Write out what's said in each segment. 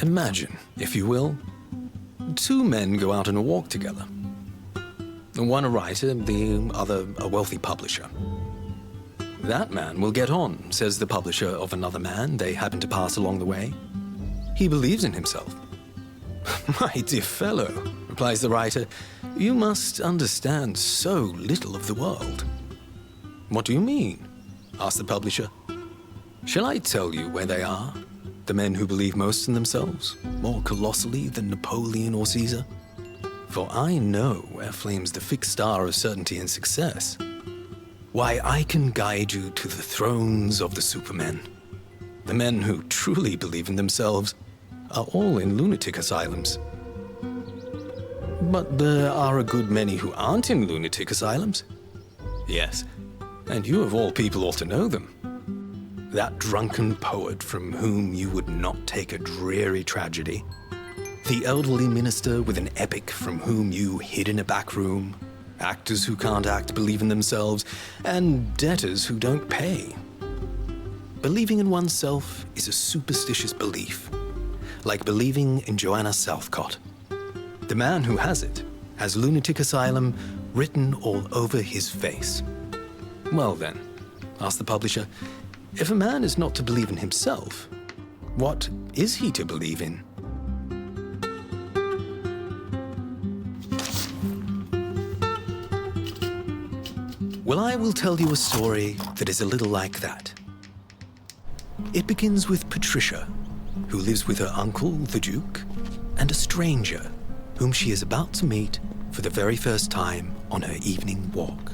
Imagine, if you will, two men go out on a walk together. One a writer, the other a wealthy publisher. That man will get on, says the publisher of another man they happen to pass along the way. He believes in himself. My dear fellow, replies the writer, you must understand so little of the world. What do you mean? Asks the publisher. Shall I tell you where they are? The men who believe most in themselves, more colossally than Napoleon or Caesar? For I know where flames the fixed star of certainty and success. Why, I can guide you to the thrones of the supermen. The men who truly believe in themselves are all in lunatic asylums. But there are a good many who aren't in lunatic asylums. Yes, and you of all people ought to know them. That drunken poet from whom you would not take a dreary tragedy. The elderly minister with an epic from whom you hid in a back room. Actors who can't act believe in themselves, and debtors who don't pay. Believing in oneself is a superstitious belief, like believing in Joanna Southcott. The man who has it has lunatic asylum written all over his face. Well then, asked the publisher, if a man is not to believe in himself, what is he to believe in? Well, I will tell you a story that is a little like that. It begins with Patricia, who lives with her uncle, the Duke, and a stranger whom she is about to meet for the very first time on her evening walk.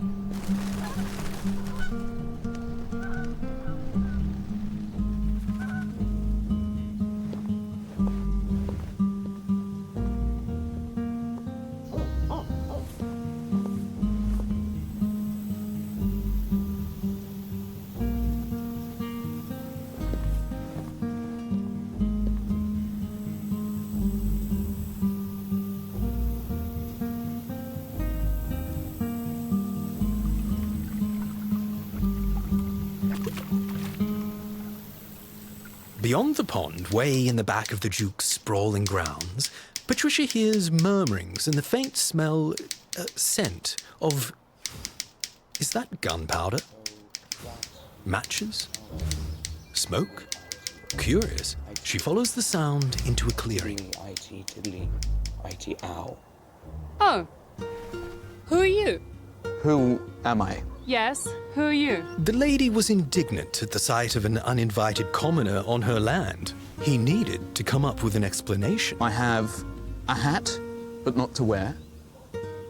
Beyond the pond, way in the back of the Duke's sprawling grounds, Patricia hears murmurings and the faint scent of... Is that gunpowder? Matches? Smoke? Curious, she follows the sound into a clearing. Oh, who are you? Who am I? Yes, who are you? The lady was indignant at the sight of an uninvited commoner on her land. He needed to come up with an explanation. I have a hat, but not to wear.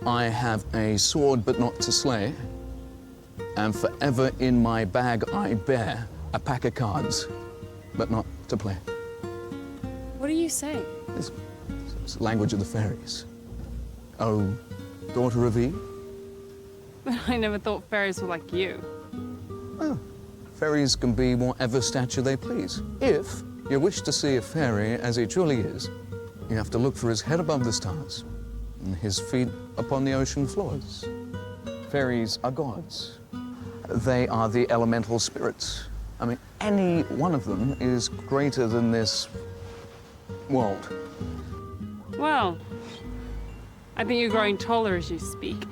I have a sword, but not to slay. And forever in my bag I bear a pack of cards, but not to play. What are you saying? It's the language of the fairies. Oh, daughter of Eve? I never thought fairies were like you. Oh, fairies can be whatever stature they please. If you wish to see a fairy as he truly is, you have to look for his head above the stars and his feet upon the ocean floors. Fairies are gods. They are the elemental spirits. I mean, any one of them is greater than this world. Well, I think you're growing taller as you speak.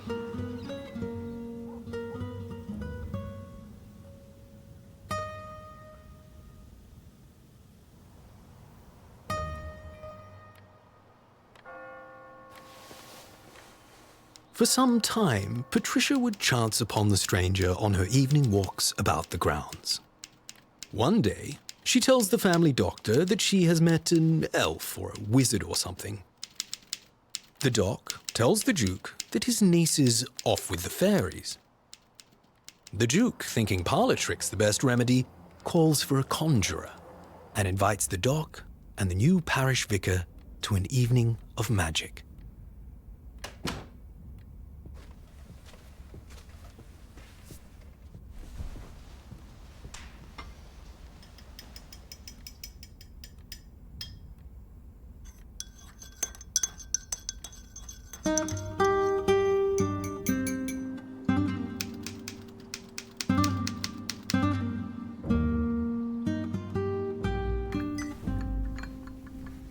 For some time, Patricia would chance upon the stranger on her evening walks about the grounds. One day, she tells the family doctor that she has met an elf or a wizard or something. The doc tells the Duke that his niece is off with the fairies. The Duke, thinking parlor tricks the best remedy, calls for a conjurer and invites the doc and the new parish vicar to an evening of magic.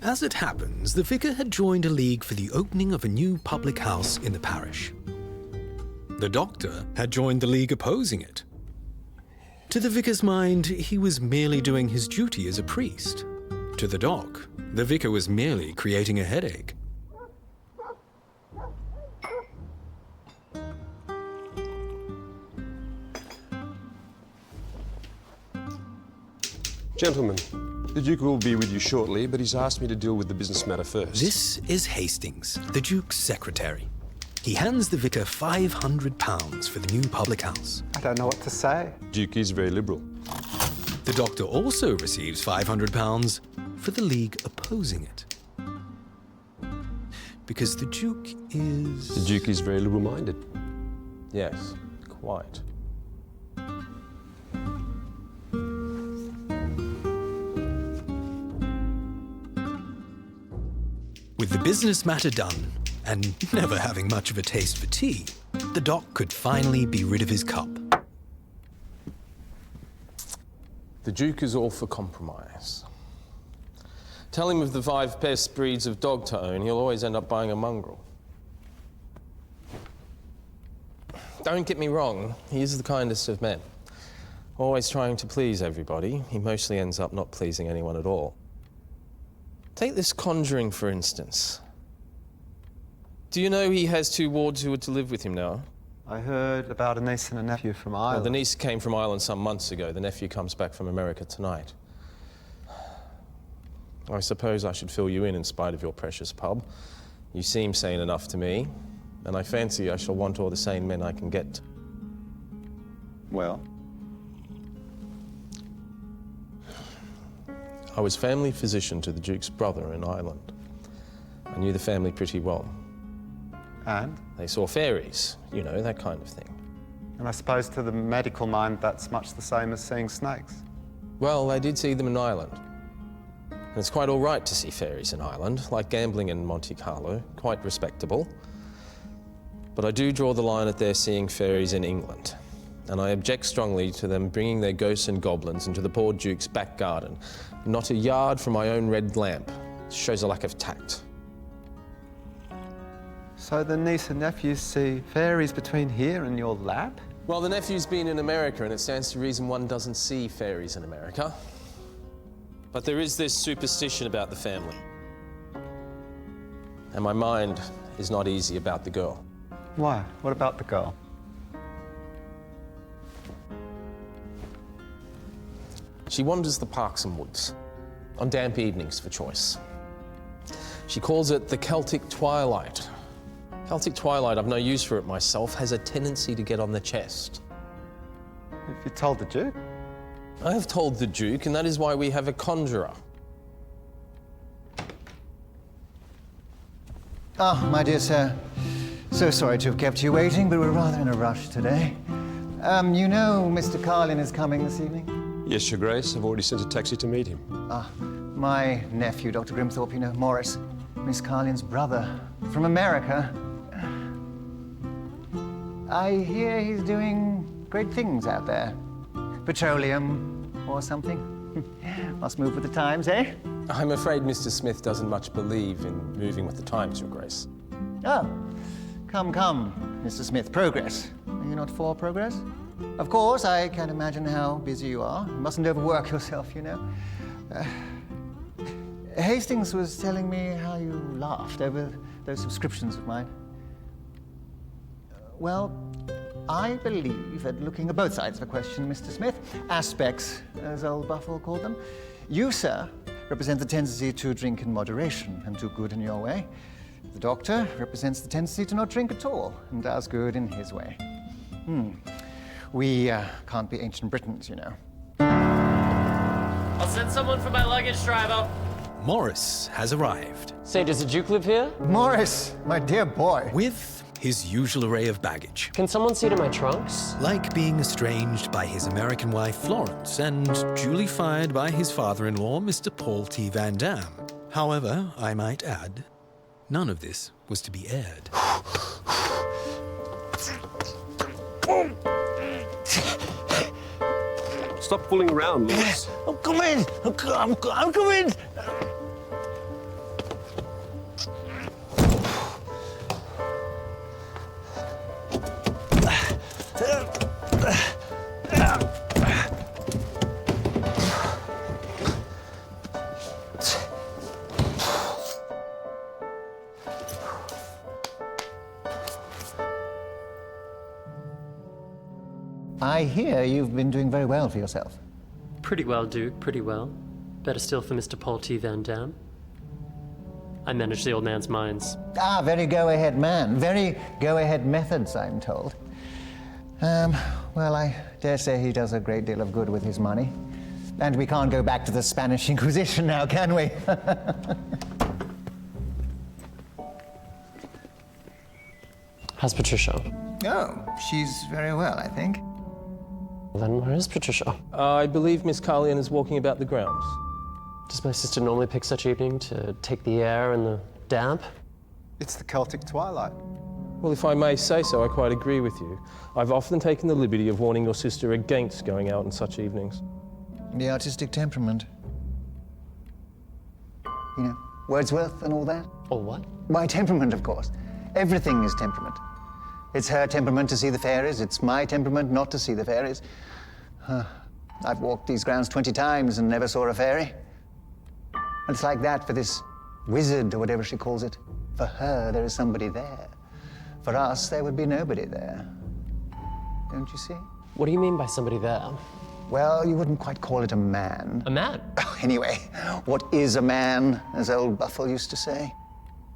As it happens, the vicar had joined a league for the opening of a new public house in the parish. The doctor had joined the league opposing it. To the vicar's mind, he was merely doing his duty as a priest. To the doc, the vicar was merely creating a headache. Gentlemen, the Duke will be with you shortly, but he's asked me to deal with the business matter first. This is Hastings, the Duke's secretary. He hands the vicar £500 for the new public house. I don't know what to say. Duke is very liberal. The doctor also receives £500 for the league opposing it. Because the Duke is... The Duke is very liberal-minded. Yes, quite. With the business matter done, and never having much of a taste for tea, the doc could finally be rid of his cup. The Duke is all for compromise. Tell him of the 5 best breeds of dog to own, he'll always end up buying a mongrel. Don't get me wrong, he is the kindest of men. Always trying to please everybody, he mostly ends up not pleasing anyone at all. Take this conjuring, for instance. Do you know he has 2 wards who are to live with him now? I heard about a niece and a nephew from Ireland. Well, the niece came from Ireland some months ago. The nephew comes back from America tonight. I suppose I should fill you in spite of your precious pub. You seem sane enough to me, and I fancy I shall want all the sane men I can get. Well, I was family physician to the Duke's brother in Ireland. I knew the family pretty well. and? They saw fairies, you know, that kind of thing. And I suppose to the medical mind that's much the same as seeing snakes. Well, they did see them in Ireland. And it's quite all right to see fairies in Ireland, like gambling in Monte Carlo, quite respectable. But I do draw the line at their seeing fairies in England. And I object strongly to them bringing their ghosts and goblins into the poor Duke's back garden, not a yard from my own red lamp. It shows a lack of tact. So the niece and nephews see fairies between here and your lab? Well, the nephew's been in America, and it stands to reason one doesn't see fairies in America. But there is this superstition about the family. And my mind is not easy about the girl. Why? What about the girl? She wanders the parks and woods, on damp evenings for choice. She calls it the Celtic twilight. Celtic twilight, I've no use for it myself, has a tendency to get on the chest. Have you told the Duke? I have told the Duke, and that is why we have a conjurer. Ah, my dear sir. So sorry to have kept you waiting, but we're rather in a rush today. You know Mr. Carlin is coming this evening? Yes, Your Grace. I've already sent a taxi to meet him. Ah, my nephew, Dr. Grimthorpe, you know, Morris, Miss Carlin's brother, from America. I hear he's doing great things out there. Petroleum or something. Must move with the times, eh? I'm afraid Mr. Smith doesn't much believe in moving with the times, Your Grace. Oh, come, Mr. Smith, progress. Are you not for progress? Of course, I can't imagine how busy you are. You mustn't overwork yourself, you know. Hastings was telling me how you laughed over those subscriptions of mine. Well, I believe that looking at both sides of the question, Mr. Smith, aspects, as old Buffalo called them, you, sir, represent the tendency to drink in moderation and do good in your way. The doctor represents the tendency to not drink at all and does good in his way. We can't be ancient Britons, you know. I'll send someone for my luggage, driver. Morris has arrived. Say, does the Duke live here? Morris, my dear boy. With his usual array of baggage. Can someone see to my trunks? Like being estranged by his American wife, Florence, and duly fired by his father-in-law, Mr. Paul T. Van Dam. However, I might add, none of this was to be aired. Stop fooling around, Lewis. I'm coming! I'm coming! I hear you've been doing very well for yourself. Pretty well, Duke, pretty well. Better still for Mr. Paul T. Van Dam. I manage the old man's minds. Ah, very go-ahead man. Very go-ahead methods, I'm told. Well, I dare say he does a great deal of good with his money. And we can't go back to the Spanish Inquisition now, can we? How's Patricia? Oh, she's very well, I think. Well, then where is Patricia? I believe Miss Carlion is walking about the grounds. Does my sister normally pick such evening to take the air and the damp? It's the Celtic twilight. Well, if I may say so, I quite agree with you. I've often taken the liberty of warning your sister against going out on such evenings. The artistic temperament. You know, Wordsworth and all that. Or what? My temperament, of course. Everything is temperament. It's her temperament to see the fairies. It's my temperament not to see the fairies. I've walked these grounds 20 times and never saw a fairy. And it's like that for this wizard, or whatever she calls it. For her, there is somebody there. For us, there would be nobody there. Don't you see? What do you mean by somebody there? Well, you wouldn't quite call it a man. A man? Anyway, what is a man, as old Buffle used to say?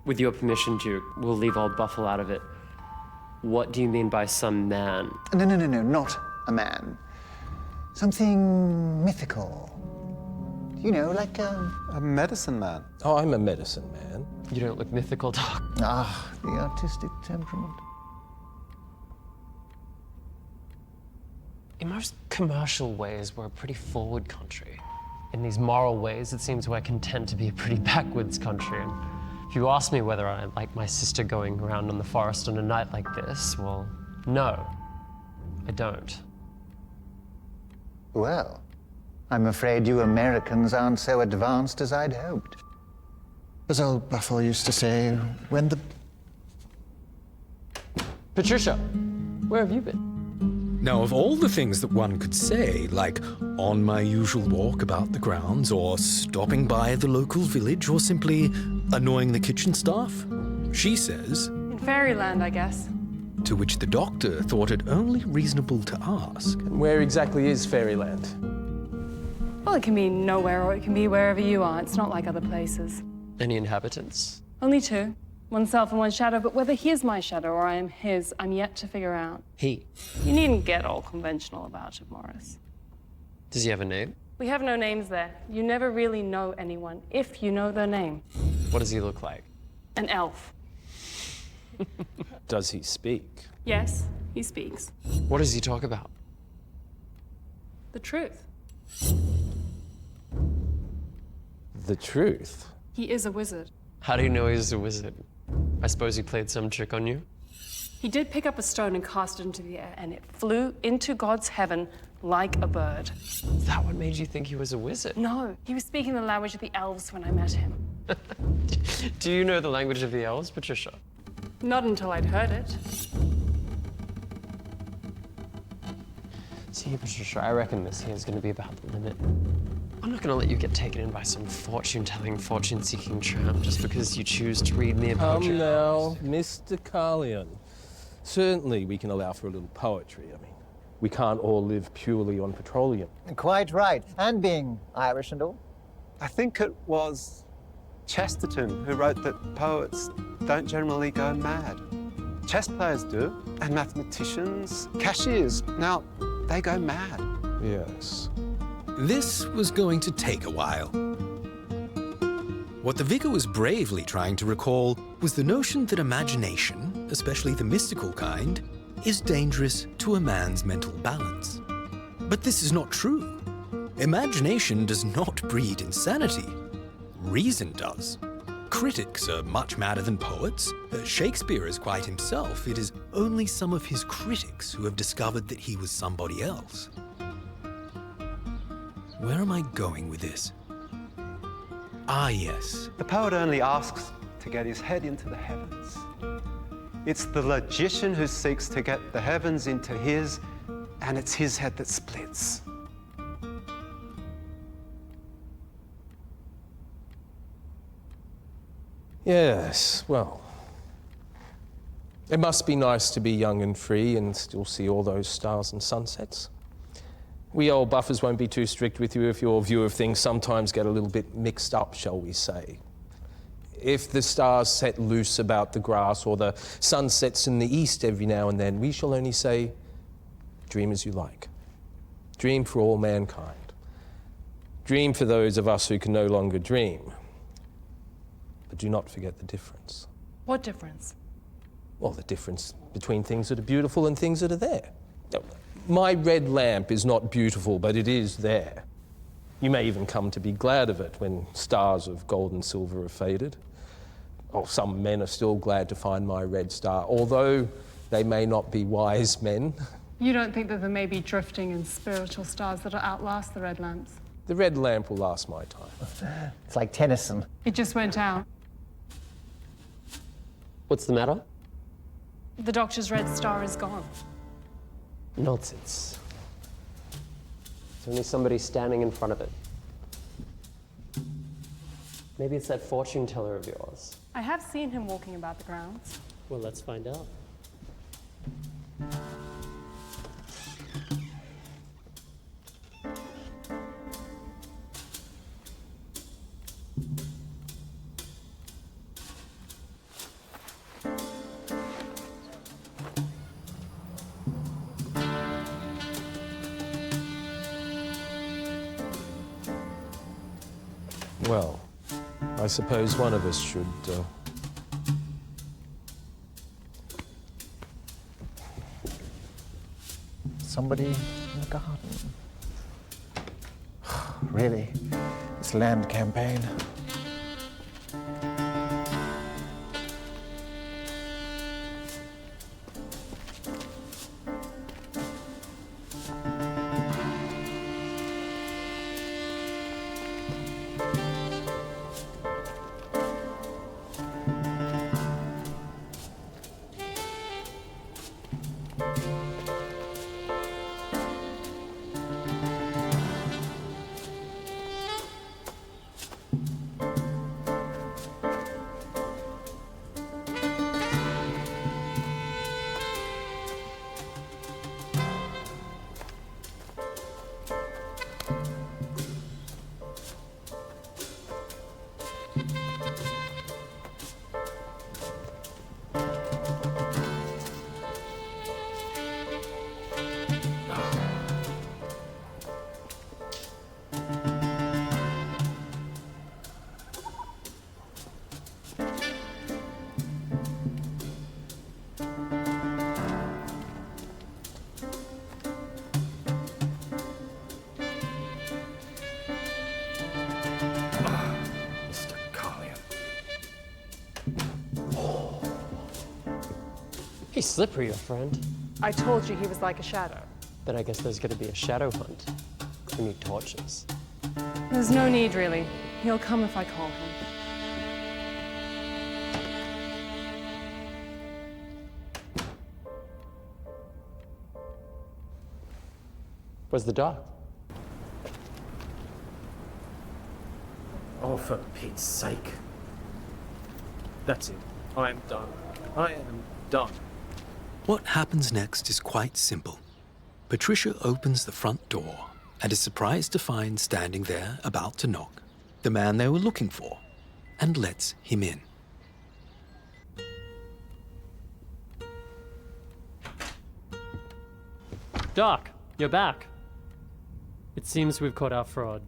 With your permission, Duke, we'll leave old Buffle out of it. What do you mean by some man? No, not a man. Something mythical. You know, like A medicine man. Oh, I'm a medicine man. You don't look mythical, Doc. the artistic temperament. In most commercial ways, we're a pretty forward country. In these moral ways, it seems we're content to be a pretty backwards country. And if you ask me whether I like my sister going around in the forest on a night like this, well, no, I don't. Well, I'm afraid you Americans aren't so advanced as I'd hoped. As old Buffle used to say, when the... Patricia, where have you been? Now, of all the things that one could say, like on my usual walk about the grounds, or stopping by the local village, or simply annoying the kitchen staff, she says... In Fairyland, I guess. To which the doctor thought it only reasonable to ask. Where exactly is Fairyland? Well, it can be nowhere or it can be wherever you are. It's not like other places. Any inhabitants? Only two. Oneself and one shadow, but whether he is my shadow or I am his, I'm yet to figure out. He. You needn't get all conventional about it, Morris. Does he have a name? We have no names there. You never really know anyone, if you know their name. What does he look like? An elf. Does he speak? Yes, he speaks. What does he talk about? The truth. The truth? He is a wizard. How do you know he's a wizard? I suppose he played some trick on you? He did pick up a stone and cast it into the air, and it flew into God's heaven like a bird. Is that what made you think he was a wizard? No, he was speaking the language of the elves when I met him. Do you know the language of the elves, Patricia? Not until I'd heard it. See, Patricia, I reckon this here is going to be about the limit. I'm not going to let you get taken in by some fortune-telling, fortune-seeking tramp just because you choose to read mere poetry. Come now, Mr. Carlion. Certainly we can allow for a little poetry. I mean, we can't all live purely on petroleum. Quite right. And being Irish and all. I think it was Chesterton who wrote that poets don't generally go mad. Chess players do, and mathematicians, cashiers. Now, they go mad. Yes. This was going to take a while. What the vicar was bravely trying to recall was the notion that imagination, especially the mystical kind, is dangerous to a man's mental balance. But this is not true. Imagination does not breed insanity. Reason does. Critics are much madder than poets. Shakespeare is quite himself. It is only some of his critics who have discovered that he was somebody else. Where am I going with this? Ah, yes. The poet only asks to get his head into the heavens. It's the logician who seeks to get the heavens into his, and it's his head that splits. Yes, well, It must be nice to be young and free and still see all those stars and sunsets. We old buffers won't be too strict with you if your view of things sometimes get a little bit mixed up, shall we say. If the stars set loose about the grass or the sun sets in the east every now and then, we shall only say, dream as you like. Dream for all mankind. Dream for those of us who can no longer dream. But do not forget the difference. What difference? Well, the difference between things that are beautiful and things that are there. My red lamp is not beautiful, but it is there. You may even come to be glad of it when stars of gold and silver have faded. Oh, some men are still glad to find my red star, although they may not be wise men. You don't think that there may be drifting and spiritual stars that'll outlast the red lamps? The red lamp will last my time. It's like Tennyson. It just went out. What's the matter? The doctor's red star is gone. Nonsense. There's only somebody standing in front of it. Maybe it's that fortune teller of yours. I have seen him walking about the grounds. Well, let's find out. Well, I suppose one of us should... Somebody in the garden. Really, this land campaign. He's slippery, your friend. I told you he was like a shadow. Then I guess there's gonna be a shadow hunt. We need torches. There's no need, really. He'll come if I call him. Where's the dog? Oh, for Pete's sake. That's it. I am done. I am done. What happens next is quite simple. Patricia opens the front door and is surprised to find standing there, about to knock, the man they were looking for, and lets him in. Doc, you're back. It seems we've caught our fraud.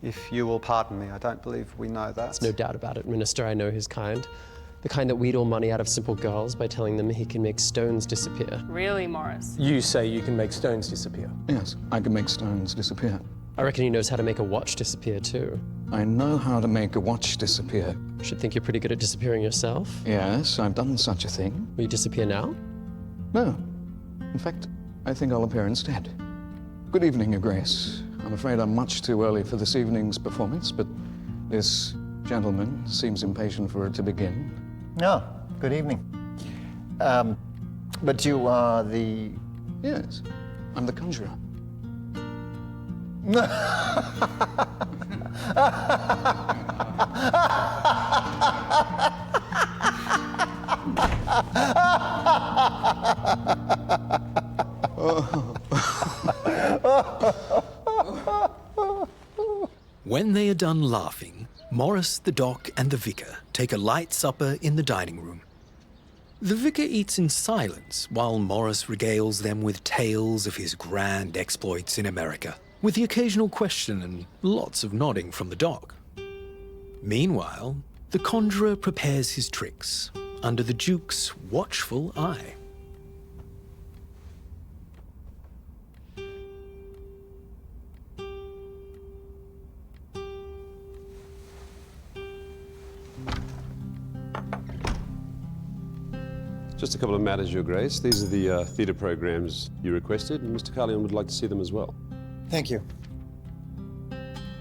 If you will pardon me, I don't believe we know that. There's no doubt about it, Minister. I know his kind. The kind that wheedle money out of simple girls by telling them he can make stones disappear. Really, Morris? You say you can make stones disappear. Yes, I can make stones disappear. I reckon he knows how to make a watch disappear, too. I know how to make a watch disappear. Should think you're pretty good at disappearing yourself. Yes, I've done such a thing. Will you disappear now? No. In fact, I think I'll appear instead. Good evening, Your Grace. I'm afraid I'm much too early for this evening's performance, but this gentleman seems impatient for it to begin. Oh, good evening. But you are the... Yes, I'm the conjurer. When they are done laughing, Morris, the doc, and the vicar take a light supper in the dining room. The vicar eats in silence while Morris regales them with tales of his grand exploits in America, with the occasional question and lots of nodding from the doc. Meanwhile, the conjurer prepares his tricks under the Duke's watchful eye. Just a couple of matters, Your Grace. These are the theatre programs you requested, and Mr. Carleon would like to see them as well. Thank you.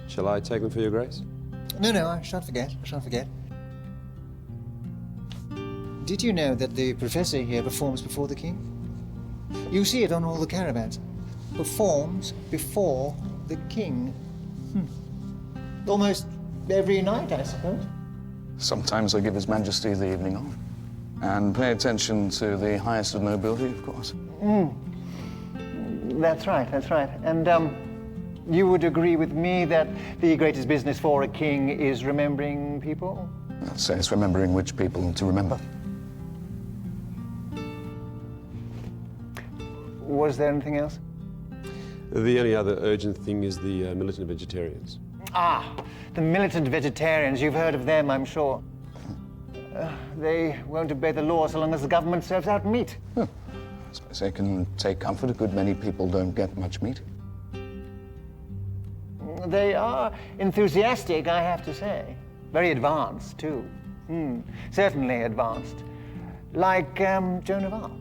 Shall I take them for Your Grace? No, I shan't forget. I shan't forget. Did you know that the professor here performs before the king? You see it on all the caravans. Performs before the king. Almost every night, I suppose. Sometimes I give His Majesty the evening off. And pay attention to the highest of nobility, of course. That's right, that's right. And you would agree with me that the greatest business for a king is remembering people? I'd say it's remembering which people to remember. Was there anything else? The only other urgent thing is the militant vegetarians. Ah, the militant vegetarians. You've heard of them, I'm sure. They won't obey the law so long as the government serves out meat. I suppose they can take comfort. A good many people don't get much meat. They are enthusiastic, I have to say. Very advanced, too. Certainly advanced. Like Joan of Arc.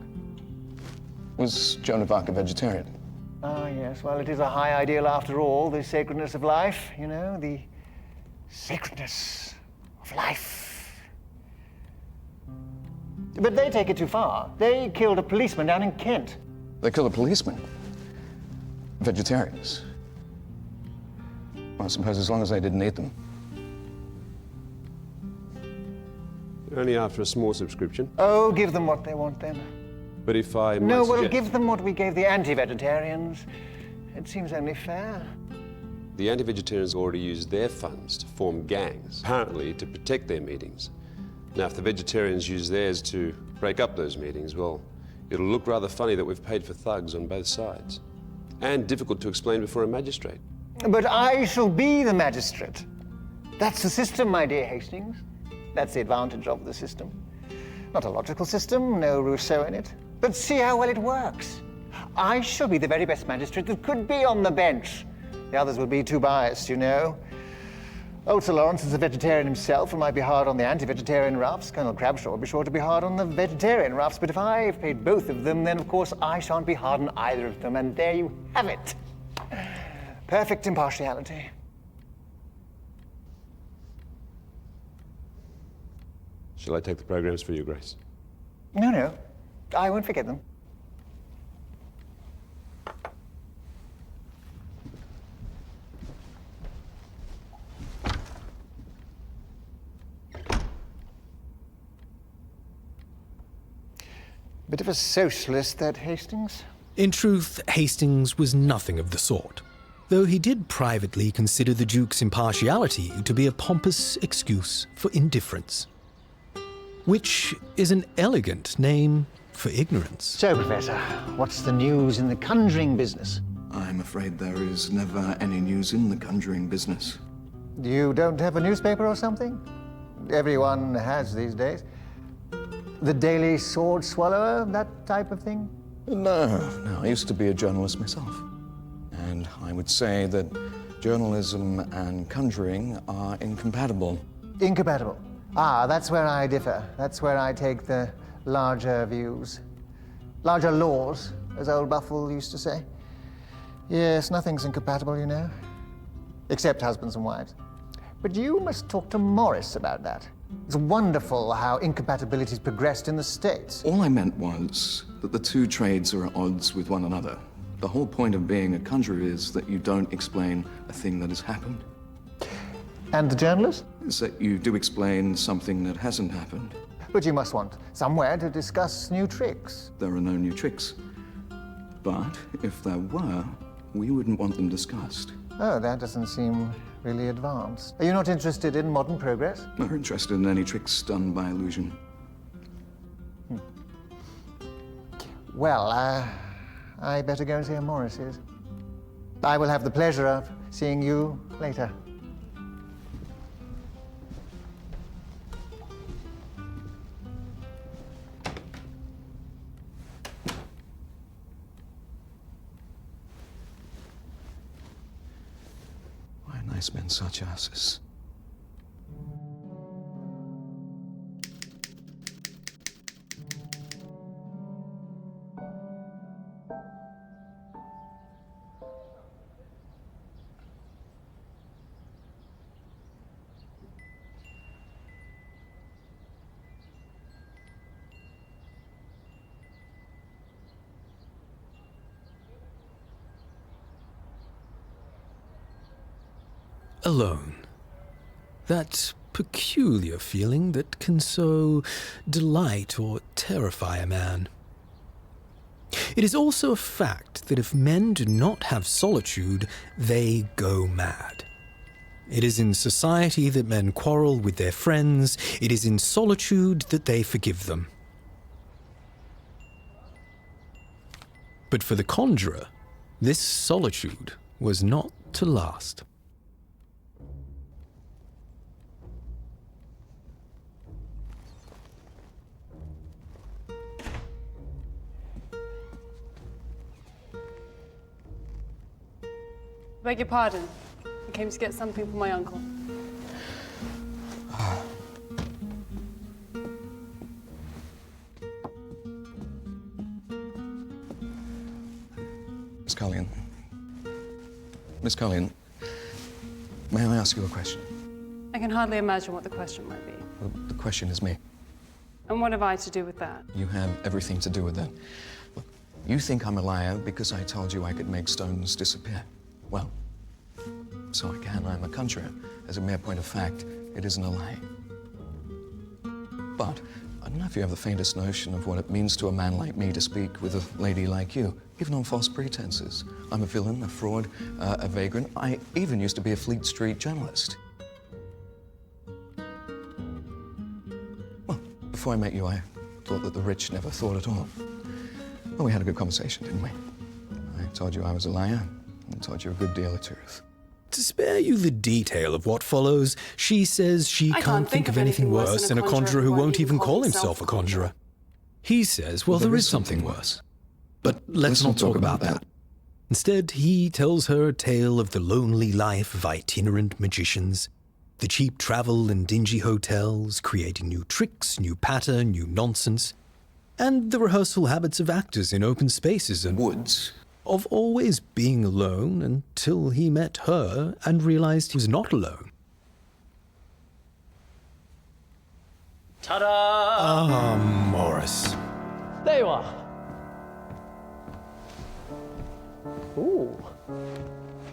Was Joan of Arc a vegetarian? Ah, yes. Well, it is a high ideal after all, the sacredness of life, you know, the sacredness of life. But they take it too far. They killed a policeman down in Kent. They killed a policeman? Vegetarians? Well, I suppose as long as they didn't eat them. Only after a small subscription. Oh, give them what they want then. But if I might No, we'll suggest- give them what we gave the anti-vegetarians. It seems only fair. The anti-vegetarians already use their funds to form gangs, apparently to protect their meetings. Now, if the vegetarians use theirs to break up those meetings, well, it'll look rather funny that we've paid for thugs on both sides. And difficult to explain before a magistrate. But I shall be the magistrate. That's the system, my dear Hastings. That's the advantage of the system. Not a logical system, no Rousseau in it. But see how well it works. I shall be the very best magistrate that could be on the bench. The others will be too biased, you know. Old Sir Lawrence is a vegetarian himself and might be hard on the anti-vegetarian roughs. Colonel Crabshaw will be sure to be hard on the vegetarian roughs. But if I've paid both of them, then of course I shan't be hard on either of them. And there you have it. Perfect impartiality. Shall I take the programs for you, Grace? No, I won't forget them. Bit of a socialist, that Hastings. In truth, Hastings was nothing of the sort, though he did privately consider the Duke's impartiality to be a pompous excuse for indifference, which is an elegant name for ignorance. So, Professor, what's the news in the conjuring business? I'm afraid there is never any news in the conjuring business. You don't have a newspaper or something? Everyone has these days. The Daily Sword Swallower, that type of thing? No, I used to be a journalist myself. And I would say that journalism and conjuring are incompatible. Incompatible. Ah, that's where I differ. That's where I take the larger views. Larger laws, as old Buffle used to say. Yes, nothing's incompatible, you know. Except husbands and wives. But you must talk to Morris about that. It's wonderful how incompatibility's progressed in the States. All I meant was that the two trades are at odds with one another. The whole point of being a conjurer is that you don't explain a thing that has happened. And the journalist? Is that you do explain something that hasn't happened. But you must want somewhere to discuss new tricks. There are no new tricks. But if there were, we wouldn't want them discussed. Oh, that doesn't seem really advanced. Are you not interested in modern progress? We're interested in any tricks done by illusion. Well, I better go and see how Morris is. I will have the pleasure of seeing you later. Why nice men such asses? Alone. That peculiar feeling that can so delight or terrify a man. It is also a fact that if men do not have solitude, they go mad. It is in society that men quarrel with their friends. It is in solitude that they forgive them. But for the conjurer, this solitude was not to last. Beg your pardon. I came to get something for my uncle. Miss Cullion. Miss Cullion, may I ask you a question? I can hardly imagine what the question might be. Well, the question is me. And what have I to do with that? You have everything to do with that. Look, you think I'm a liar because I told you I could make stones disappear. Well, so I can. I'm a conjurer. As a mere point of fact, it isn't a lie. But I don't know if you have the faintest notion of what it means to a man like me to speak with a lady like you, even on false pretenses. I'm a villain, a fraud, a vagrant. I even used to be a Fleet Street journalist. Well, before I met you, I thought that the rich never thought at all. Well, we had a good conversation, didn't we? I told you I was a liar. I told you a good deal of truth. To spare you the detail of what follows, she says she can't think of anything worse than a conjurer who won't even call himself a conjurer. He says, well, there is something worse. But let's not talk about that. Instead, he tells her a tale of the lonely life of itinerant magicians, the cheap travel and dingy hotels, creating new tricks, new patter, new nonsense, and the rehearsal habits of actors in open spaces and woods, of always being alone until he met her and realized he was not alone. Ta-da! Ah, Morris. There you are. Ooh.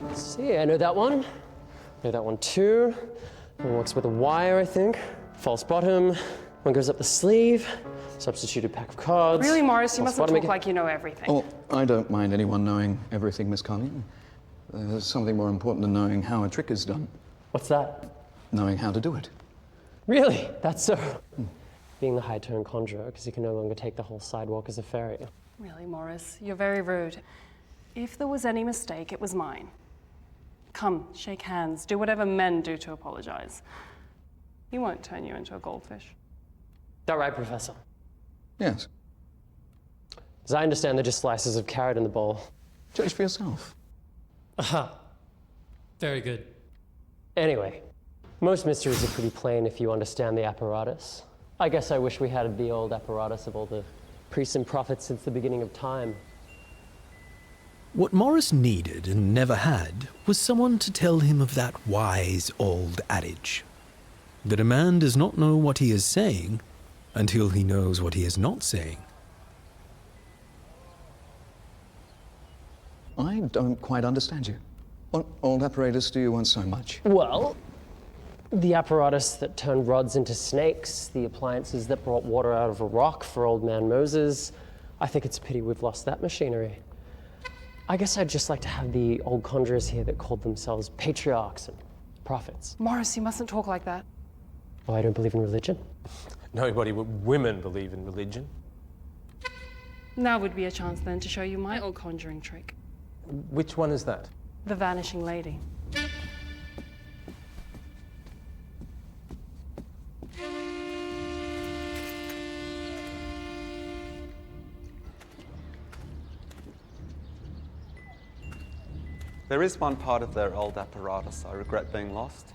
Let's see, I know that one. I know that one too. One works with a wire, I think. False bottom. One goes up the sleeve. Substituted pack of cards. Really, Morris, you False mustn't bottom talk like you know everything. Oh, I don't mind anyone knowing everything, Miss Cullion. There's something more important than knowing how a trick is done. What's that? Knowing how to do it. Really? That's so... Being the high-tone conjurer, because you can no longer take the whole sidewalk as a fairy. Really, Morris, you're very rude. If there was any mistake, it was mine. Come, shake hands, do whatever men do to apologize. He won't turn you into a goldfish. That right, Professor? Yes. As I understand, they're just slices of carrot in the bowl. Judge for yourself. Aha. Very good. Anyway, most mysteries are pretty plain if you understand the apparatus. I guess I wish we had the old apparatus of all the priests and prophets since the beginning of time. What Morris needed and never had was someone to tell him of that wise old adage, that a man does not know what he is saying until he knows what he is not saying. I don't quite understand you. What old apparatus do you want so much? Well, The apparatus that turned rods into snakes, the appliances that brought water out of a rock for old man Moses. I think it's a pity we've lost that machinery. I guess I'd just like to have the old conjurers here that called themselves patriarchs and prophets. Morris, you mustn't talk like that. Oh, I don't believe in religion. Nobody but women believe in religion. Now would be a chance then to show you my old conjuring trick. Which one is that? The Vanishing Lady. There is one part of their old apparatus I regret being lost.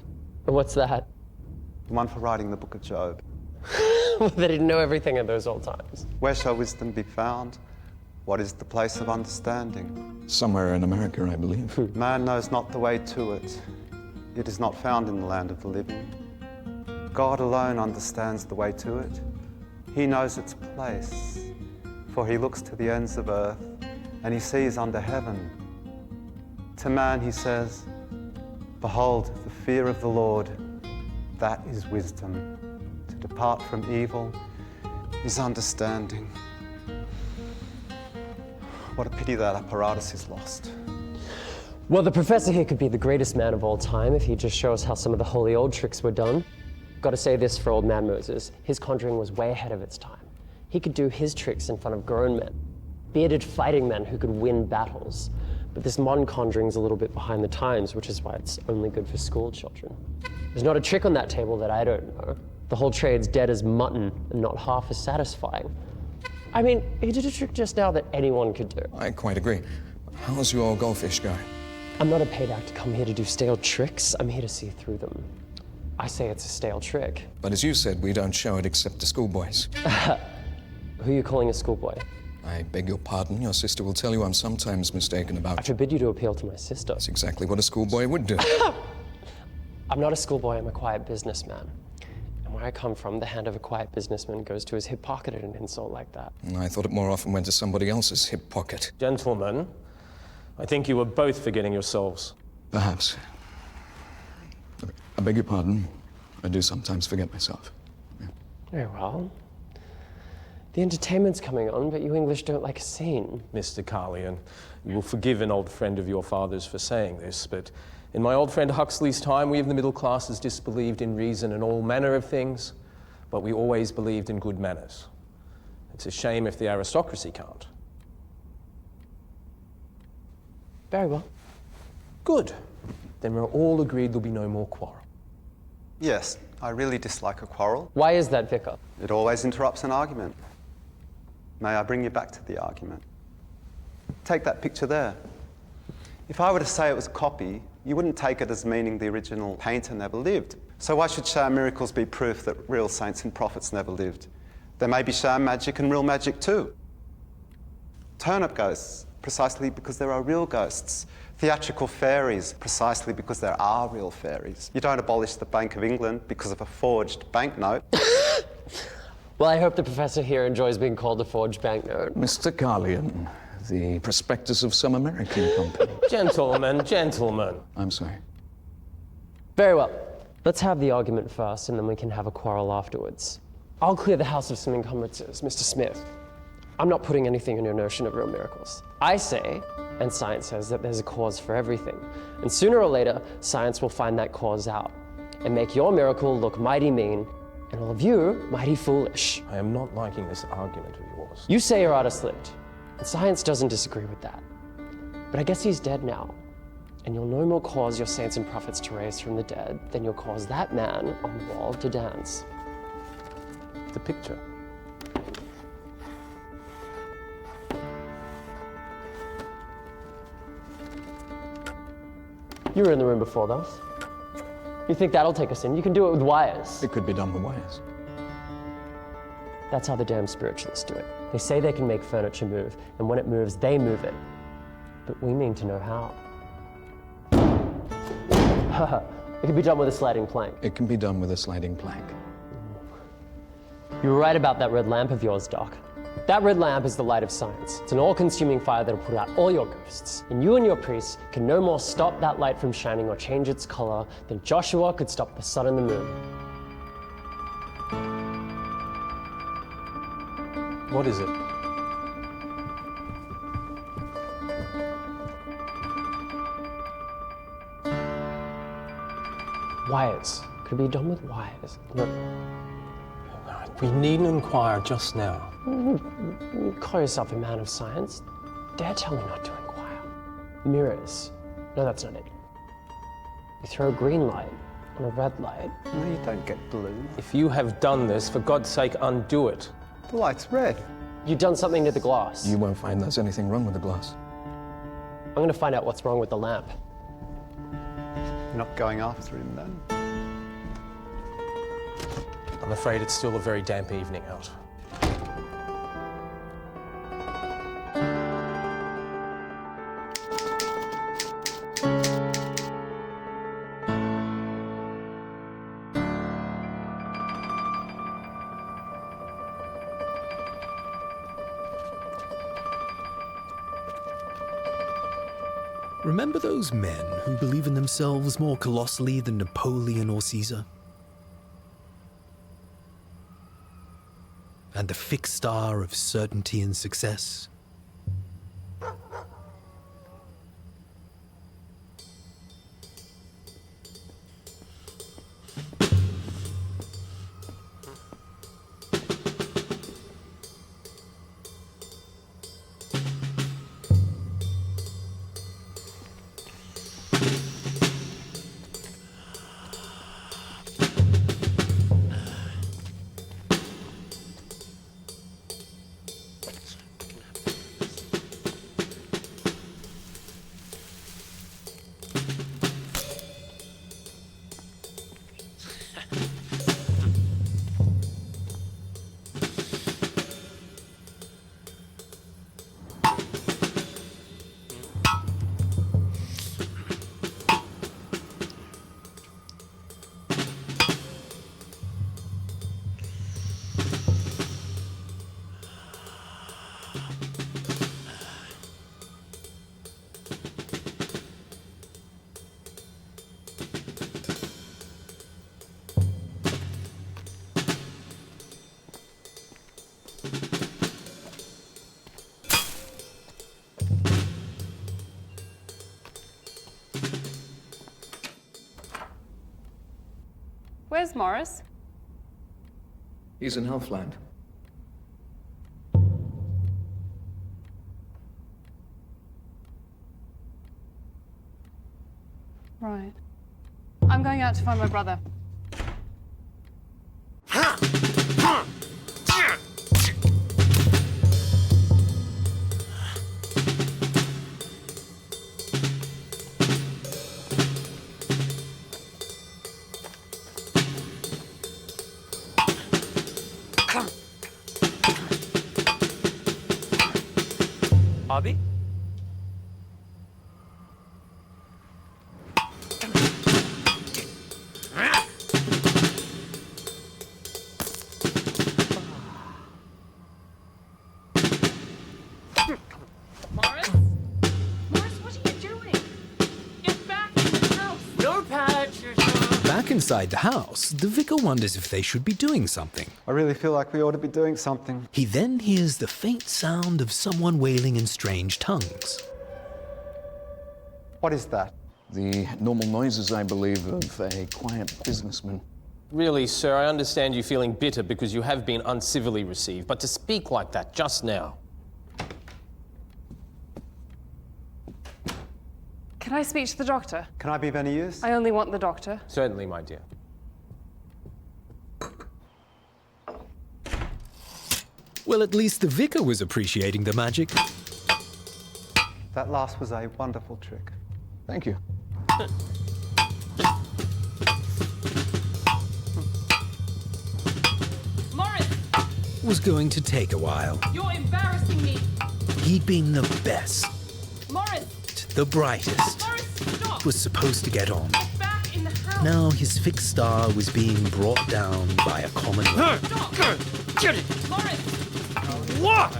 And what's that? The one for writing the Book of Job. They didn't know everything in those old times. Where shall wisdom be found? What is the place of understanding? Somewhere in America, I believe. Man knows not the way to it. It is not found in the land of the living. God alone understands the way to it. He knows its place, for he looks to the ends of earth, and he sees under heaven. To man he says, behold, the fear of the Lord, that is wisdom. To depart from evil is understanding. What a pity that apparatus is lost. Well, the professor here could be the greatest man of all time if he'd just show us how some of the holy old tricks were done. Gotta say this for old man Moses, his conjuring was way ahead of its time. He could do his tricks in front of grown men, bearded fighting men who could win battles. But this modern conjuring's a little bit behind the times, which is why it's only good for school children. There's not a trick on that table that I don't know. The whole trade's dead as mutton and not half as satisfying. I mean, he did a trick just now that anyone could do. I quite agree. How's your goldfish going? I'm not a paid act to come here to do stale tricks. I'm here to see through them. I say it's a stale trick. But as you said, we don't show it except to schoolboys. Who are you calling a schoolboy? I beg your pardon. Your sister will tell you I'm sometimes mistaken about... I forbid you to appeal to my sister. That's exactly what a schoolboy would do. I'm not a schoolboy, I'm a quiet businessman. And where I come from, the hand of a quiet businessman goes to his hip pocket at an insult like that. I thought it more often went to somebody else's hip pocket. Gentlemen, I think you were both forgetting yourselves. Perhaps. I beg your pardon. I do sometimes forget myself. Yeah. Very well. The entertainment's coming on, but you English don't like a scene. Mr. Carlian, you will forgive an old friend of your father's for saying this, but in my old friend Huxley's time, we of the middle classes disbelieved in reason and all manner of things, but we always believed in good manners. It's a shame if the aristocracy can't. Very well. Good. Then we're all agreed there'll be no more quarrel. Yes, I really dislike a quarrel. Why is that, Vicar? It always interrupts an argument. May I bring you back to the argument? Take that picture there. If I were to say it was a copy, you wouldn't take it as meaning the original painter never lived. So why should sham miracles be proof that real saints and prophets never lived? There may be sham magic and real magic too. Turnip ghosts, precisely because there are real ghosts. Theatrical fairies, precisely because there are real fairies. You don't abolish the Bank of England because of a forged banknote. Well, I hope the professor here enjoys being called a forged banknote. Mr. Carlian, the prospectus of some American company. Gentlemen. I'm sorry. Very well. Let's have the argument first, and then we can have a quarrel afterwards. I'll clear the house of some encumbrances, Mr. Smith. I'm not putting anything in your notion of real miracles. I say, and science says, that there's a cause for everything. And sooner or later, science will find that cause out and make your miracle look mighty mean, and all of you mighty foolish. I am not liking this argument of yours. You say your artist lived, and science doesn't disagree with that. But I guess he's dead now, and you'll no more cause your saints and prophets to raise from the dead than you'll cause that man on the wall to dance. The picture. You were in the room before those. You think that'll take us in? You can do it with wires. It could be done with wires. That's how the damn spiritualists do it. They say they can make furniture move, and when it moves, they move it. But we mean to know how. It can be done with a sliding plank. It can be done with a sliding plank. You were right about that red lamp of yours, Doc. That red lamp is the light of science. It's an all-consuming fire that'll put out all your ghosts. And you and your priests can no more stop that light from shining or change its color than Joshua could stop the sun and the moon. What is it? Wires. Could it be done with wires? Look, We needn't inquire just now. you call yourself a man of science. Dare tell me not to inquire. Mirrors. No, that's not it. You throw a green light on a red light. No, you don't get blue. If you have done this, for God's sake, undo it. The light's red. You've done something to the glass. You won't find there's anything wrong with the glass. I'm going to find out what's wrong with the lamp. You're not going after him then? I'm afraid it's still a very damp evening out. Remember those men who believe in themselves more colossally than Napoleon or Caesar? And the fixed star of certainty and success? Where's Morris? He's in Elfland. Right. I'm going out to find my brother. Bobby? Morris? Morris, what are you doing? Get back in the house! No patch yourself. Back inside the house, the vicar wonders if they should be doing something. I really feel like we ought to be doing something. He then hears the faint sound of someone wailing in strange tongues. What is that? The normal noises, I believe, of a quiet businessman. Really, sir, I understand you feeling bitter because you have been uncivilly received, but to speak like that just now. Can I speak to the doctor? Can I be of any use? I only want the doctor. Certainly, my dear. Well, at least the vicar was appreciating the magic. That last was a wonderful trick. Thank you. Morris! Was going to take a while. You're embarrassing me! He'd been the best, Morris! the brightest, Morris, stop! was supposed to get on. Get back in the house! Now his fixed star was being brought down by a common law. Stop! Morris! What?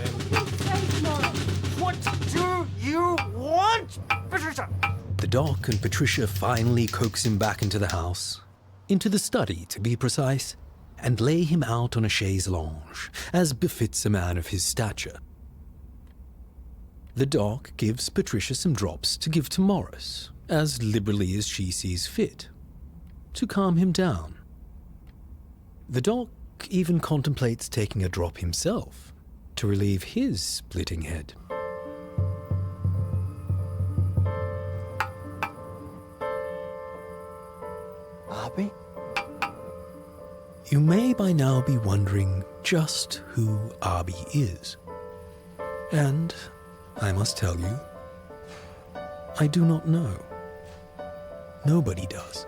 What do you want, Patricia? The doc and Patricia finally coax him back into the house, into the study to be precise, and lay him out on a chaise longue, as befits a man of his stature. The doc gives Patricia some drops to give to Morris, as liberally as she sees fit, to calm him down. The doc even contemplates taking a drop himself to relieve his splitting head. Arby? You may by now be wondering just who Arby is. And I must tell you, I do not know. Nobody does.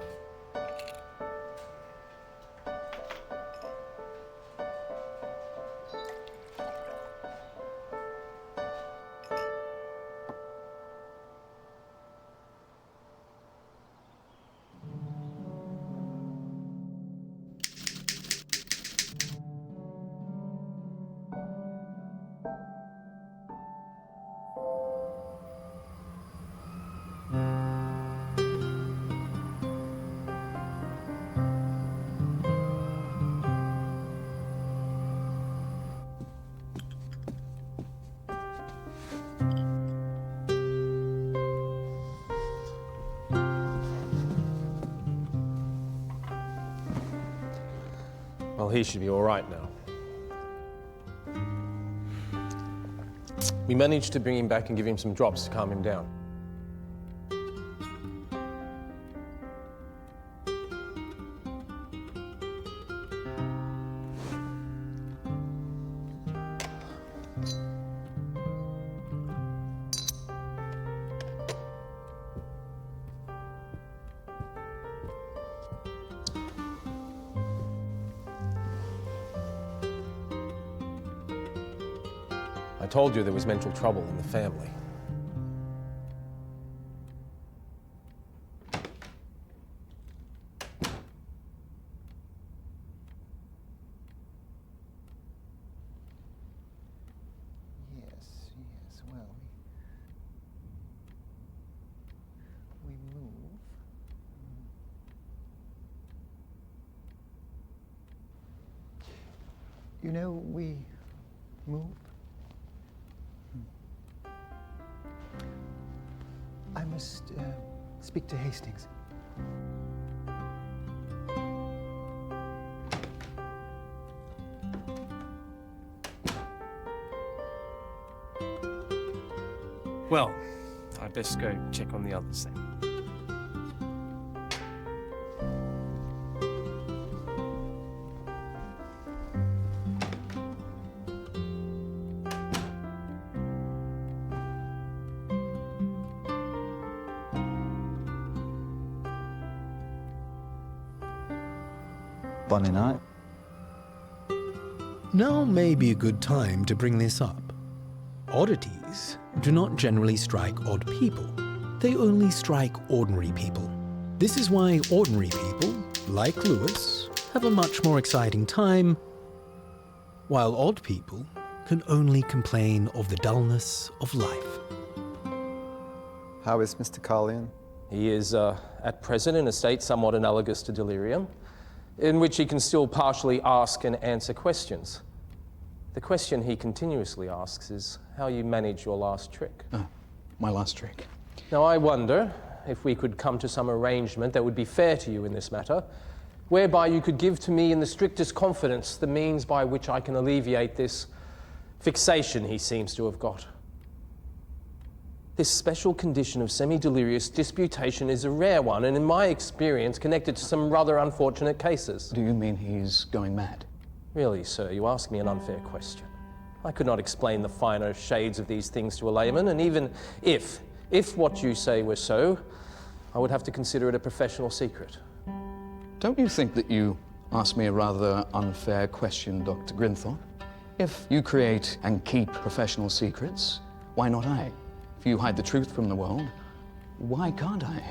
Well, he should be all right now. We managed to bring him back and give him some drops to calm him down. I told you there was mental trouble in the family. Yes, well, we move. You know, we move. I must speak to Hastings. Well, I'd best go check on the others then. Bonnie night. Now may be a good time to bring this up. Oddities do not generally strike odd people. They only strike ordinary people. This is why ordinary people, like Lewis, have a much more exciting time, while odd people can only complain of the dullness of life. How is Mr. Carlian? He is, at present, in a state somewhat analogous to Delirium, in which he can still partially ask and answer questions. The question he continuously asks is how you manage your last trick. My last trick. Now, I wonder if we could come to some arrangement that would be fair to you in this matter, whereby you could give to me in the strictest confidence the means by which I can alleviate this fixation he seems to have got. This special condition of semi-delirious disputation is a rare one, and in my experience, connected to some rather unfortunate cases. Do you mean he's going mad? Really, sir, you ask me an unfair question. I could not explain the finer shades of these things to a layman, and even if what you say were so, I would have to consider it a professional secret. Don't you think that you asked me a rather unfair question, Dr. Grinthorpe? If you create and keep professional secrets, why not I? If you hide the truth from the world, why can't I?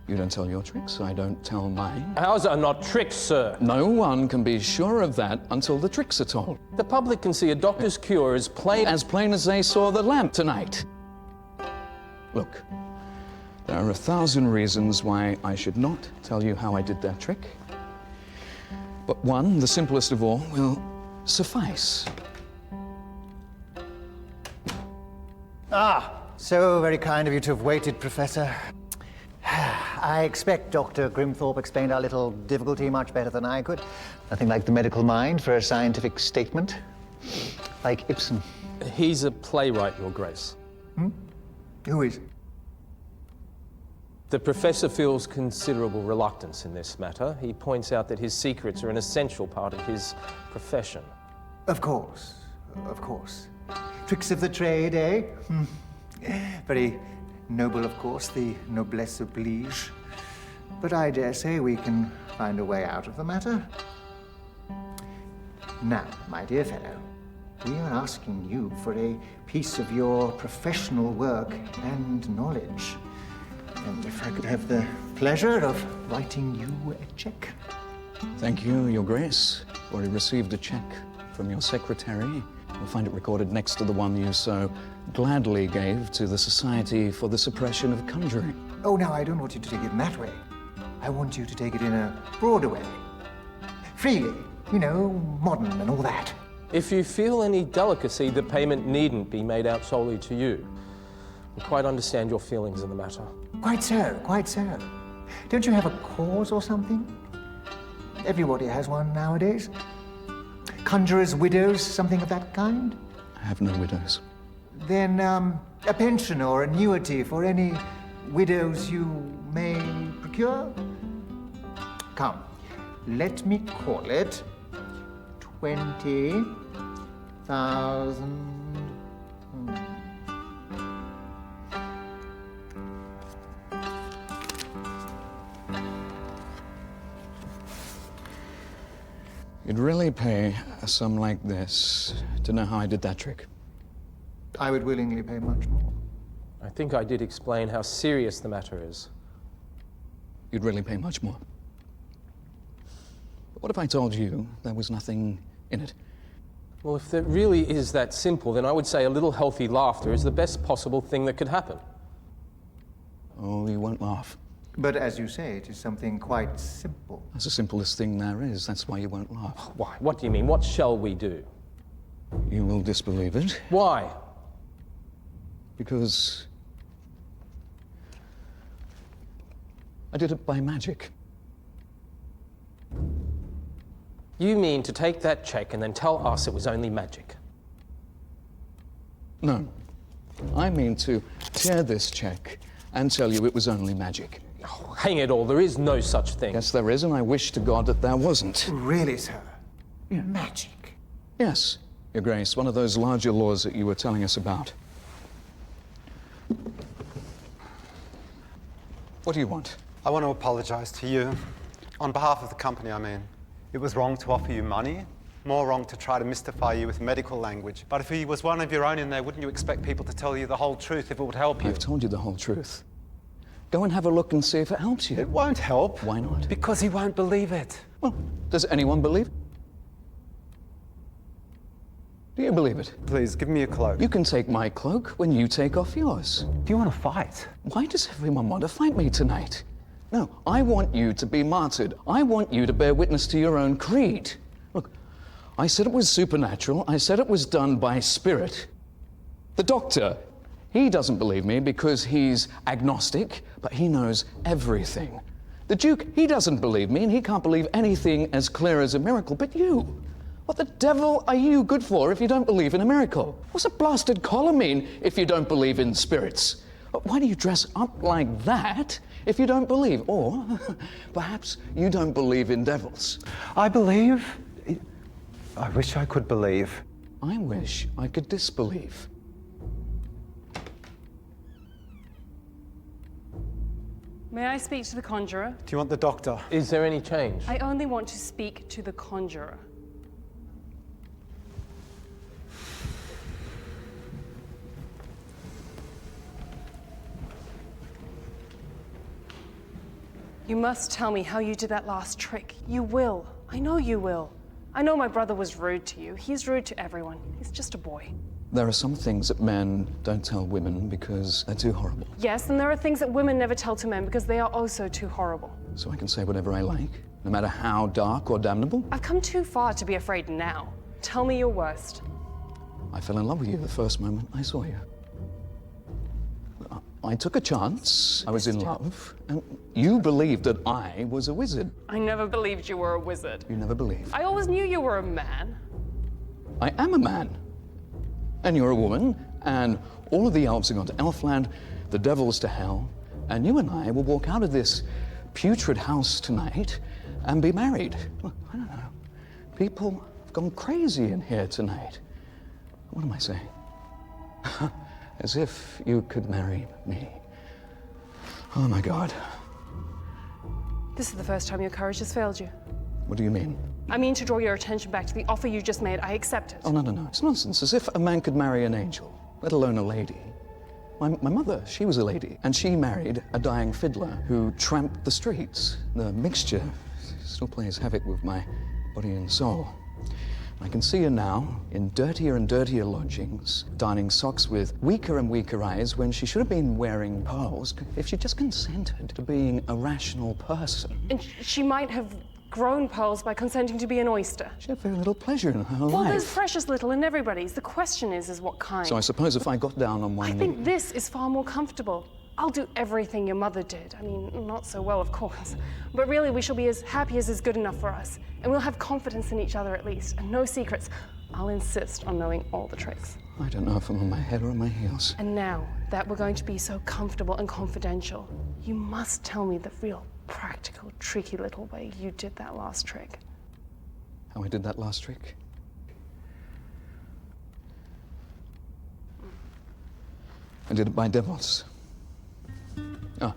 You don't tell your tricks, I don't tell mine. Ours are not tricks, sir. No one can be sure of that until the tricks are told. The public can see a doctor's cure as plain As they saw the lamp tonight. Look, there are 1,000 reasons why I should not tell you how I did that trick. But one, the simplest of all, will suffice. Ah, so very kind of you to have waited, Professor. I expect Dr. Grimthorpe explained our little difficulty much better than I could. Nothing like the medical mind for a scientific statement. Like Ibsen. He's a playwright, Your Grace. Who is? The professor feels considerable reluctance in this matter. He points out that his secrets are an essential part of his profession. Of course, of course. Tricks of the trade, eh? Very noble, of course, the noblesse oblige. But I dare say we can find a way out of the matter. Now, my dear fellow, we are asking you for a piece of your professional work and knowledge. And if I could have the pleasure of writing you a check. Thank you, Your Grace. Already received a check from your secretary. You'll find it recorded next to the one you so gladly gave to the Society for the Suppression of Conjuring. Oh, now, I don't want you to take it in that way. I want you to take it in a broader way. Freely, you know, modern and all that. If you feel any delicacy, the payment needn't be made out solely to you. I quite understand your feelings in the matter. Quite so, quite so. Don't you have a cause or something? Everybody has one nowadays. Conjurers' widows, something of that kind? I have no widows. Then a pension or annuity for any widows you may procure? Come, let me call it 20,000. You'd really pay a sum like this to know how I did that trick? I would willingly pay much more. I think I did explain how serious the matter is. You'd really pay much more. But what if I told you there was nothing in it? Well, if it really is that simple, then I would say a little healthy laughter is the best possible thing that could happen. Oh, you won't laugh. But as you say, it is something quite simple. That's the simplest thing there is. That's why you won't laugh. Why? What do you mean? What shall we do? You will disbelieve it. Why? Because I did it by magic. You mean to take that check and then tell us it was only magic? No. I mean to tear this check and tell you it was only magic. Oh, hang it all, there is no such thing. Yes, there is, and I wish to God that there wasn't. Really, sir? Yeah. Magic? Yes, Your Grace, one of those larger laws that you were telling us about. What do you want? I want to apologise to you. On behalf of the company, I mean. It was wrong to offer you money. More wrong to try to mystify you with medical language. But if he was one of your own in there, wouldn't you expect people to tell you the whole truth if it would help you? I've told you the whole truth. Go and have a look and see if it helps you. It won't help. Why not? Because he won't believe it. Well, does anyone believe? Do you believe it? Please, give me your cloak. You can take my cloak when you take off yours. Do you want to fight? Why does everyone want to fight me tonight? No, I want you to be martyred. I want you to bear witness to your own creed. Look, I said it was supernatural. I said it was done by spirit. The doctor, he doesn't believe me because he's agnostic, but he knows everything. The Duke, he doesn't believe me, and he can't believe anything as clear as a miracle. But you, what the devil are you good for if you don't believe in a miracle? What's a blasted collar mean if you don't believe in spirits? Why do you dress up like that if you don't believe? Or perhaps you don't believe in devils. I believe. I wish I could believe. I wish I could disbelieve. May I speak to the conjurer? Do you want the doctor? Is there any change? I only want to speak to the conjurer. You must tell me how you did that last trick. You will. I know you will. I know my brother was rude to you. He's rude to everyone. He's just a boy. There are some things that men don't tell women because they're too horrible. Yes, and there are things that women never tell to men because they are also too horrible. So I can say whatever I like, no matter how dark or damnable? I've come too far to be afraid now. Tell me your worst. I fell in love with you the first moment I saw you. I took a chance. I was in love, and you believed that I was a wizard. I never believed you were a wizard. You never believed. I always knew you were a man. I am a man. And you're a woman, and all of the elves have gone to Elfland, the devil's to hell, and you and I will walk out of this putrid house tonight and be married. Look, I don't know. People have gone crazy in here tonight. What am I saying? As if you could marry me. Oh my God. This is the first time your courage has failed you. What do you mean? I mean to draw your attention back to the offer you just made. I accept it. Oh, no. It's nonsense. As if a man could marry an angel, let alone a lady. My mother, she was a lady, and she married a dying fiddler who tramped the streets. The mixture still plays havoc with my body and soul. I can see her now in dirtier and dirtier lodgings, darning socks with weaker and weaker eyes when she should have been wearing pearls if she just consented to being a rational person. And she might have grown pearls by consenting to be an oyster. She had very little pleasure in her Well, life. there's precious little in everybody's. The question is what kind? So I suppose if I got down on one I knee... think this is far more comfortable. I'll do everything your mother did. I mean, not so well, of course. But really, we shall be as happy as is good enough for us. And we'll have confidence in each other at least, and no secrets. I'll insist on knowing all the tricks. I don't know if I'm on my head or on my heels. And now that we're going to be so comfortable and confidential, you must tell me the real practical, tricky little way you did that last trick. How I did that last trick? I did it by devils. Ah,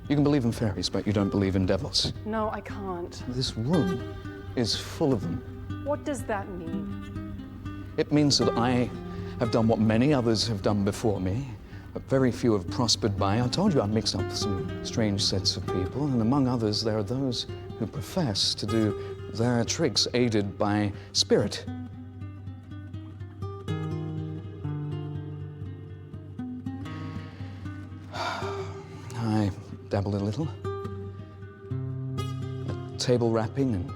you can believe in fairies, but you don't believe in devils. No, I can't. This room is full of them. What does that mean? It means that I have done what many others have done before me, but very few have prospered by. I told you I mixed up some strange sets of people, and among others, there are those who profess to do their tricks aided by spirit. I dabbled a little. Table rapping and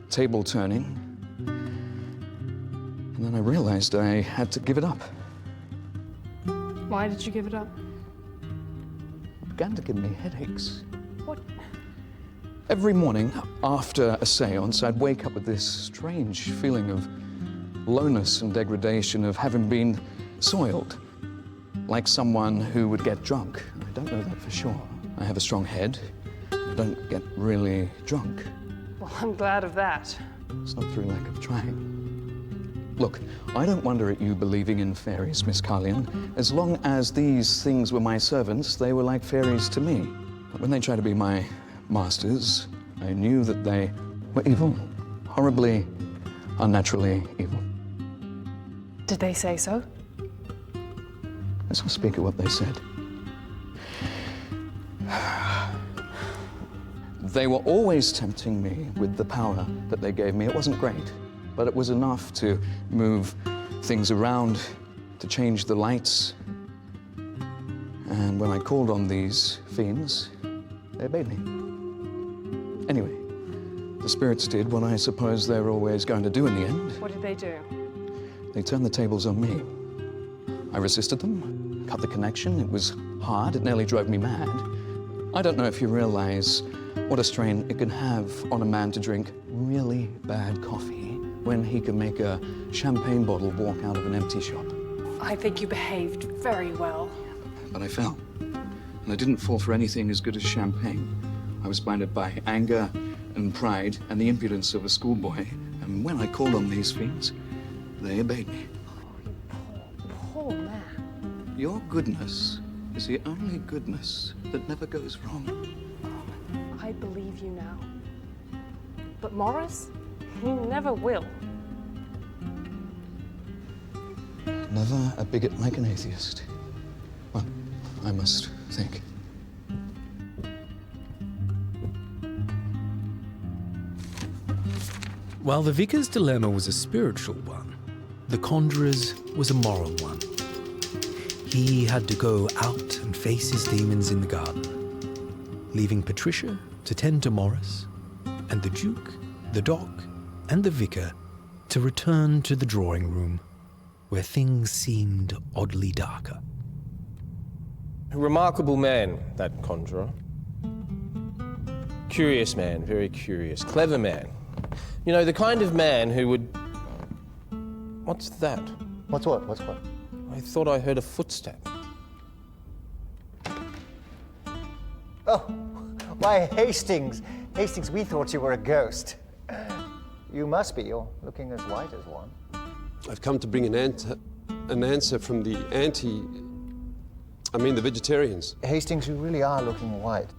table turning. And then I realized I had to give it up. Why did you give it up? It began to give me headaches. What? Every morning after a seance, I'd wake up with this strange feeling of lowness and degradation, of having been soiled, like someone who would get drunk. I don't know that for sure. I have a strong head. I don't get really drunk. Well, I'm glad of that. It's not through lack of trying. Look, I don't wonder at you believing in fairies, Miss Carlion. As long as these things were my servants, they were like fairies to me. But when they tried to be my masters, I knew that they were evil. Horribly, unnaturally evil. Did they say so? Let's not speak of what they said. They were always tempting me with the power that they gave me. It wasn't great, but it was enough to move things around, to change the lights. And when I called on these fiends, they obeyed me. Anyway, the spirits did what I suppose they were always going to do in the end. What did they do? They turned the tables on me. I resisted them, cut the connection. It was hard. It nearly drove me mad. I don't know if you realize what a strain it can have on a man to drink really bad coffee when he can make a champagne bottle walk out of an empty shop. I think you behaved very well. But I fell. And I didn't fall for anything as good as champagne. I was blinded by anger and pride and the impudence of a schoolboy. And when I called on these fiends, they obeyed me. Poor man. Your goodness is the only goodness that never goes wrong. I believe you now. But Morris, he never will. Never a bigot like an atheist. Well, I must think. While the vicar's dilemma was a spiritual one, the conjurer's was a moral one. He had to go out and face his demons in the garden, leaving Patricia to tend to Morris, and the Duke, the Doc, and the vicar to return to the drawing room, where things seemed oddly darker. A remarkable man, that conjurer. Curious man, very curious. Clever man. You know, the kind of man who would... What's that? What's what? What's what? I thought I heard a footstep. Oh, why, Hastings. Hastings, we thought you were a ghost. You must be. You're looking as white as one. I've come to bring an answer from the the vegetarians. Hastings, you really are looking white.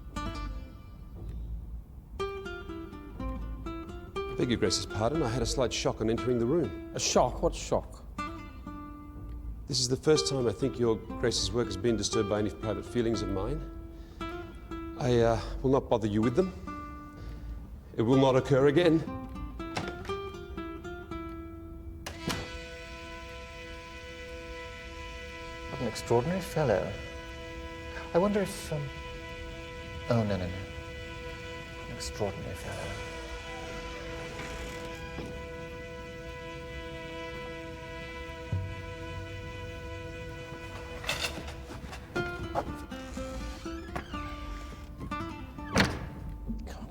I beg your Grace's pardon, I had a slight shock on entering the room. A shock? What shock? This is the first time I think your Grace's work has been disturbed by any private feelings of mine. I will not bother you with them. It will not occur again. What an extraordinary fellow. I wonder if, Oh, no, no, no. An extraordinary fellow.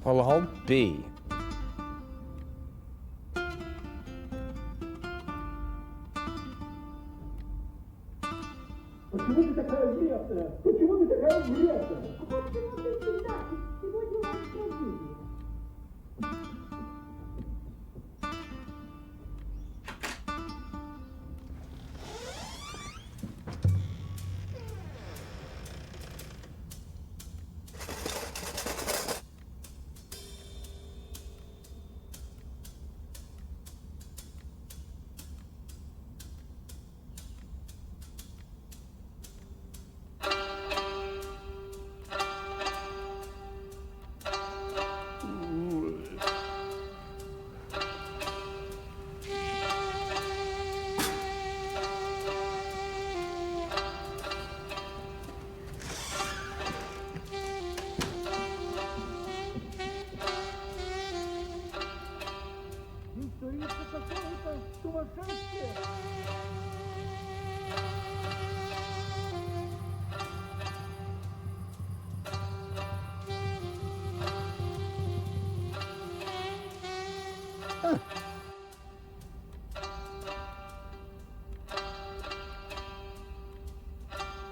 Well, I'll be.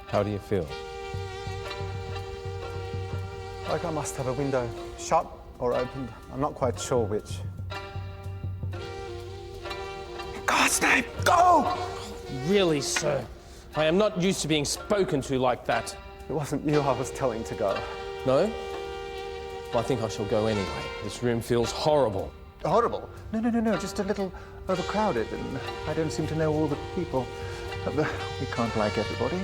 How do you feel? Like I must have a window shut or opened. I'm not quite sure which. In God's name, go! Really, sir? I am not used to being spoken to like that. It wasn't you I was telling to go. No? Well, I think I shall go anyway. This room feels horrible. Horrible? No, no, no, no, just a little overcrowded, and I don't seem to know all the people. We can't like everybody.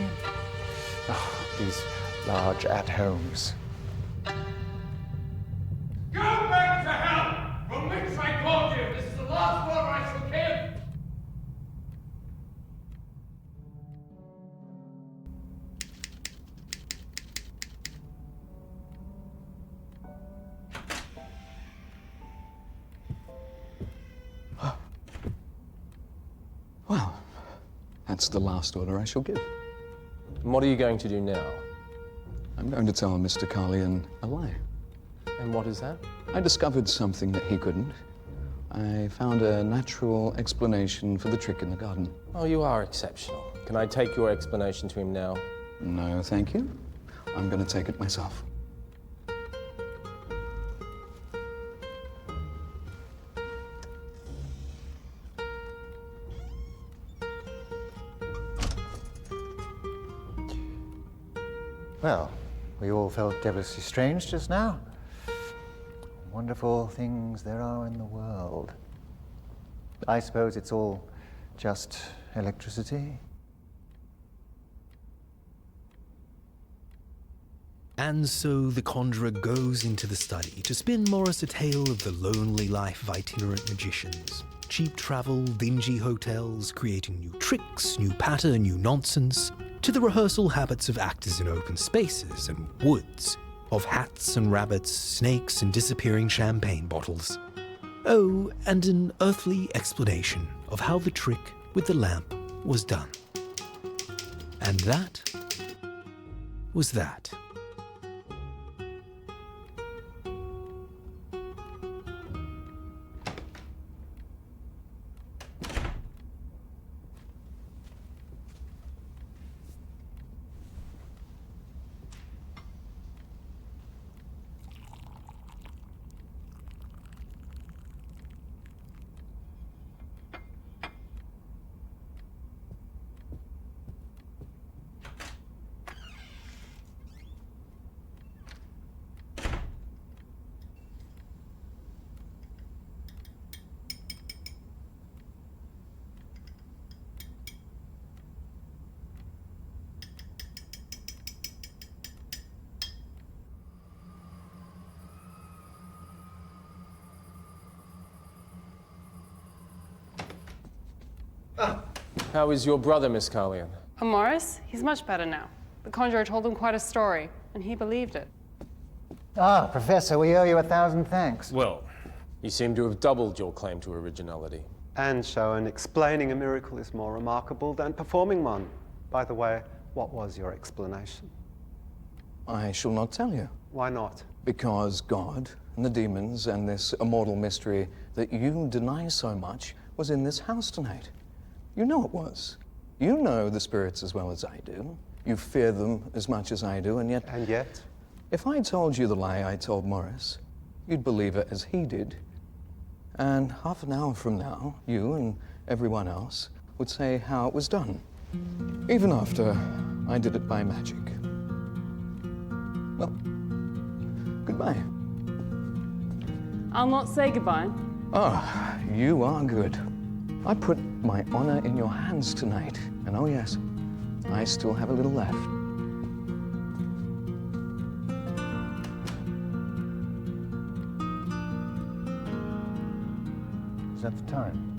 Oh, these large at-homes. Go back to hell, from which I called you. This is the last order I shall give. Well, that's the last order I shall give. And what are you going to do now? I'm going to tell Mr. Carlian a lie. And what is that? I discovered something that he couldn't. I found a natural explanation for the trick in the garden. Oh, you are exceptional. Can I take your explanation to him now? No, thank you. I'm going to take it myself. Well, we all felt devilishly strange just now. Wonderful things there are in the world. I suppose it's all just electricity. And so the conjurer goes into the study to spin Morris a tale of the lonely life of itinerant magicians. Cheap travel, dingy hotels, creating new tricks, new patter, new nonsense, to the rehearsal habits of actors in open spaces and woods, of hats and rabbits, snakes and disappearing champagne bottles. Oh, and an earthly explanation of how the trick with the lamp was done. And that was that. How is your brother, Miss Carlian? Morris, he's much better now. The conjurer told him quite a story, and he believed it. Ah, Professor, we owe you 1,000 thanks. Well, you seem to have doubled your claim to originality. And shown explaining a miracle is more remarkable than performing one. By the way, what was your explanation? I shall not tell you. Why not? Because God and the demons and this immortal mystery that you deny so much was in this house tonight. You know it was. You know the spirits as well as I do. You fear them as much as I do, and yet... And yet? If I told you the lie I told Morris, you'd believe it as he did. And half an hour from now, you and everyone else would say how it was done. Even after I did it by magic. Well, goodbye. I'll not say goodbye. Ah, you are good. I put my honor in your hands tonight, and oh yes, I still have a little left. Is that the time?